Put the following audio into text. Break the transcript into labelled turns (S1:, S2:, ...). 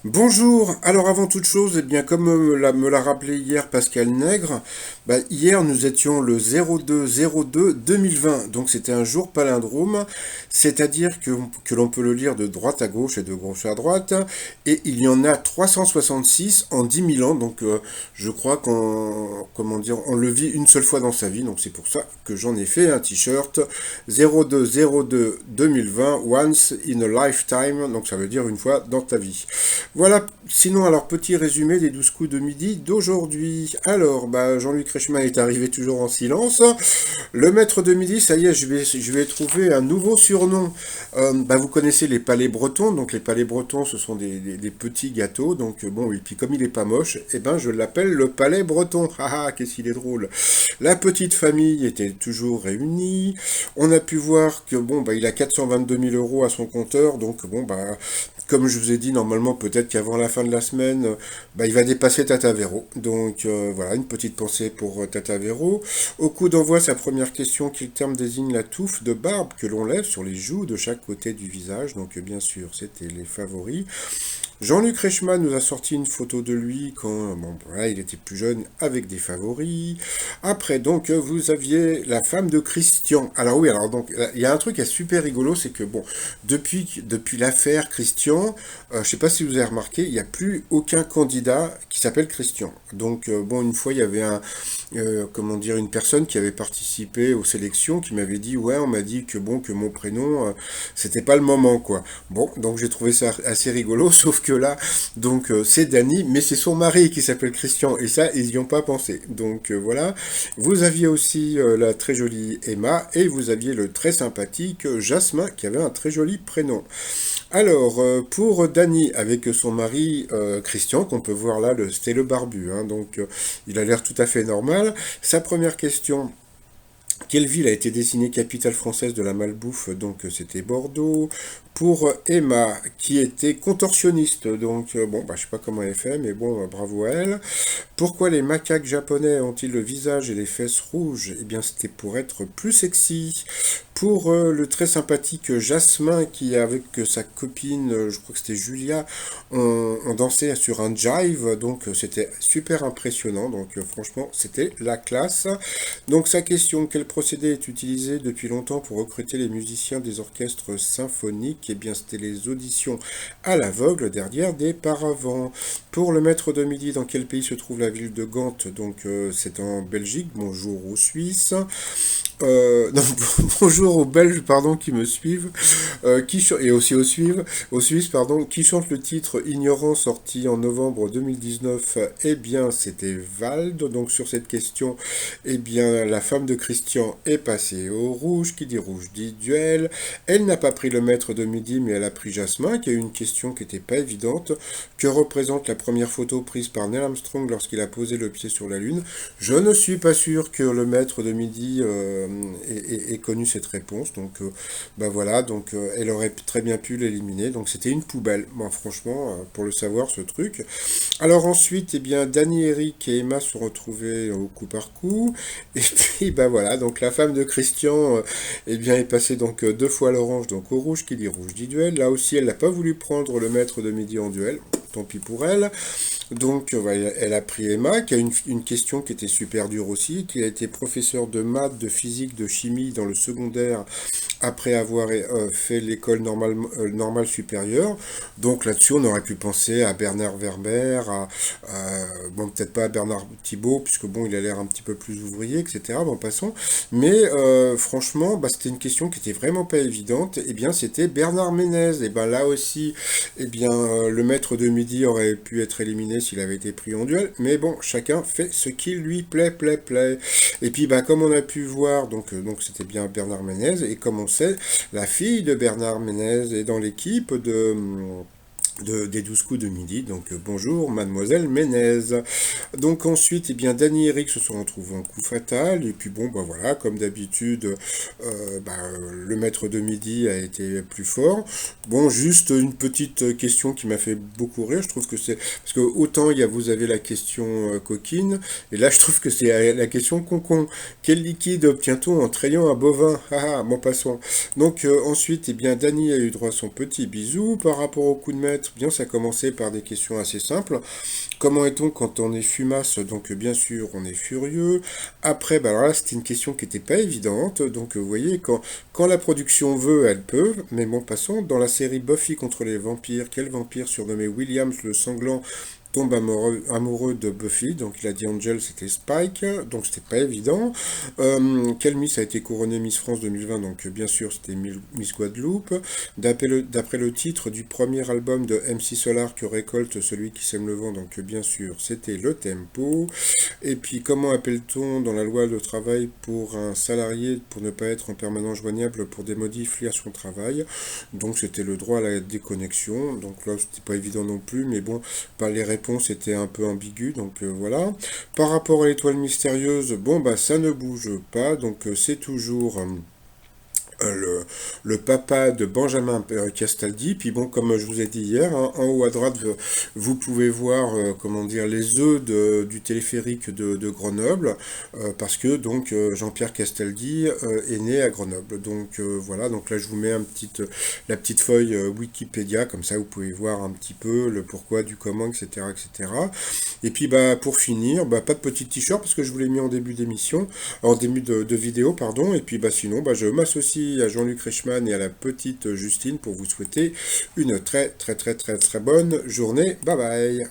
S1: Bonjour, alors avant toute chose, eh bien comme me l'a rappelé hier Pascal Nègre, hier nous étions le 02-02-2020, donc c'était un jour palindrome, c'est-à-dire que l'on peut le lire de droite à gauche et de gauche à droite, et il y en a 366 en 10 000 ans, donc je crois comment dire, on le vit une seule fois dans sa vie, donc c'est pour ça que j'en ai fait un t-shirt 02-02-2020, Once in a Lifetime, donc ça veut dire une fois dans ta vie. Voilà, sinon, alors, petit résumé des 12 coups de midi d'aujourd'hui. Alors, Jean-Luc Reichmann est arrivé toujours en silence. Le maître de midi, ça y est, je vais trouver un nouveau surnom. Vous connaissez les palais bretons, donc les palais bretons, ce sont des petits gâteaux, donc bon, et puis comme il est pas moche, je l'appelle le palais breton. Ah, qu'est-ce qu'il est drôle. La petite famille était toujours réunie. On a pu voir que, il a 422 000 euros à son compteur, donc comme je vous ai dit, normalement, peut-être qu'avant la fin de la semaine, il va dépasser Tata Véro. Donc voilà, une petite pensée pour Tata Véro. Au coup d'envoi, sa première question, quel terme désigne la touffe de barbe que l'on lève sur les joues de chaque côté du visage. Donc bien sûr, c'était les favoris. Jean-Luc Reichmann nous a sorti une photo de lui quand voilà, il était plus jeune avec des favoris. Après, donc, vous aviez la femme de Christian. Alors oui, alors donc, il y a un truc qui est super rigolo, c'est que bon, depuis l'affaire Christian, je sais pas si vous avez remarqué, il n'y a plus aucun candidat qui s'appelle Christian. Donc une fois, il y avait comment dire, une personne qui avait participé aux sélections qui m'avait dit, ouais, on m'a dit que bon, que mon prénom, c'était pas le moment, quoi. Bon, donc j'ai trouvé ça assez rigolo, sauf que là, donc c'est Dany, mais c'est son mari qui s'appelle Christian, et ça, ils y ont pas pensé. Donc voilà. Vous aviez aussi la très jolie Emma, et vous aviez le très sympathique Jasmin, qui avait un très joli prénom. Alors, pour Dany, avec son mari Christian, qu'on peut voir là, c'était le barbu, hein, donc il a l'air tout à fait normal. Sa première question, quelle ville a été désignée capitale française de la malbouffe? Donc c'était Bordeaux. Pour Emma, qui était contorsionniste, donc je sais pas comment elle fait, mais bon, bravo à elle. Pourquoi les macaques japonais ont-ils le visage et les fesses rouges? Eh bien, c'était pour être plus sexy. Pour le très sympathique Jasmin, qui avec sa copine, je crois que c'était Julia, on dansait sur un jive, donc c'était super impressionnant. Donc franchement, c'était la classe. Donc sa question, quel procédé est utilisé depuis longtemps pour recruter les musiciens des orchestres symphoniques? Eh bien, c'était les auditions à l'aveugle derrière des paravents. Pour le maître de midi, dans quel pays se trouve la ville de Gand? Donc c'est en Belgique. Bonjour aux Suisses. Non, bonjour aux Belges, pardon, qui me suivent, et aussi aux Suisses, pardon, qui chantent le titre Ignorant, sorti en novembre 2019. Eh bien, c'était Vald. Donc sur cette question, eh bien, la femme de Christian est passée au rouge. Qui dit rouge dit duel. Elle n'a pas pris le maître de midi, mais elle a pris Jasmin, qui a eu une question qui n'était pas évidente. Que représente la première photo prise par Neil Armstrong lorsqu'il a posé le pied sur la Lune? Je ne suis pas sûr que le maître de midi ait connu cette réponse. Donc, voilà, donc elle aurait très bien pu l'éliminer. Donc, c'était une poubelle. Bon, franchement, pour le savoir, ce truc. Alors ensuite, eh bien, Dany, Eric et Emma sont retrouvés au coup par coup. Et puis, voilà, donc la femme de Christian, eh bien, est passée donc deux fois l'orange, donc au rouge, qui dit rouge dit duel. Là aussi, elle n'a pas voulu prendre le maître de midi en duel. Tant pis pour elle. Donc, elle a pris Emma, qui a une question qui était super dure aussi, qui a été professeur de maths, de physique, de chimie dans le secondaire après avoir fait l'école normale supérieure. Donc là-dessus, on aurait pu penser à Bernard Werber, bon, peut-être pas à Bernard Thibault, puisque bon, il a l'air un petit peu plus ouvrier, etc. Bon, passons. Mais franchement, c'était une question qui était vraiment pas évidente. Eh bien, c'était Bernard Ménez. Et ben là aussi, eh bien, le maître de midi aurait pu être éliminé s'il avait été pris en duel. Mais bon, chacun fait ce qui lui plaît. Et puis, comme on a pu voir, donc c'était bien Bernard Ménez. Et comme on sait, la fille de Bernard Ménez est dans l'équipe des 12 coups de midi. Donc bonjour mademoiselle Ménez. Donc ensuite, eh bien, Dany et Eric se sont retrouvés en coup fatal. Et puis voilà, comme d'habitude, le maître de midi a été plus fort. Bon, juste une petite question qui m'a fait beaucoup rire. Je trouve que c'est... Parce que autant vous avez la question coquine, et là je trouve que c'est la question concon. Quel liquide obtient-on en trayant un bovin? Bon, passons. Donc ensuite, eh bien, Dany a eu droit à son petit bisou par rapport au coup de maître. peut-être bien ça commencer par des questions assez simples. Comment est-on quand on est fumasse? Donc bien sûr, on est furieux. Après, bah alors là, c'était une question qui n'était pas évidente. Donc vous voyez, quand la production veut, elle peut. Mais bon, passons. Dans la série Buffy contre les vampires, quel vampire surnommé Williams le sanglant tombe amoureux de Buffy? Donc il a dit Angel, c'était Spike, donc c'était pas évident. Quelle Miss a été couronnée Miss France 2020? Donc bien sûr c'était Miss Guadeloupe. D'après le titre du premier album de MC Solar que récolte celui qui sème le vent, donc bien sûr c'était le tempo. Et puis comment appelle-t-on dans la loi de travail pour un salarié pour ne pas être en permanence joignable pour des modifs liés à son travail? Donc c'était le droit à la déconnexion. Donc là c'était pas évident non plus, mais bon, bah, les réponses étaient un peu ambiguës, donc voilà. Par rapport à l'étoile mystérieuse, bon bah ça ne bouge pas, donc c'est toujours le papa de Benjamin Castaldi. Puis bon, comme je vous ai dit hier, hein, en haut à droite, vous pouvez voir, comment dire, les œufs du téléphérique de Grenoble, parce que donc Jean-Pierre Castaldi est né à Grenoble. Donc voilà, donc là je vous mets la petite feuille Wikipédia, comme ça vous pouvez voir un petit peu le pourquoi du comment, etc., etc. Et puis bah pour finir, bah pas de petit t-shirt parce que je vous l'ai mis en début d'émission, en début de vidéo, pardon. Et puis bah sinon, bah je m'associe à Jean-Luc Reichmann et à la petite Justine pour vous souhaiter une très très très très très bonne journée. Bye bye.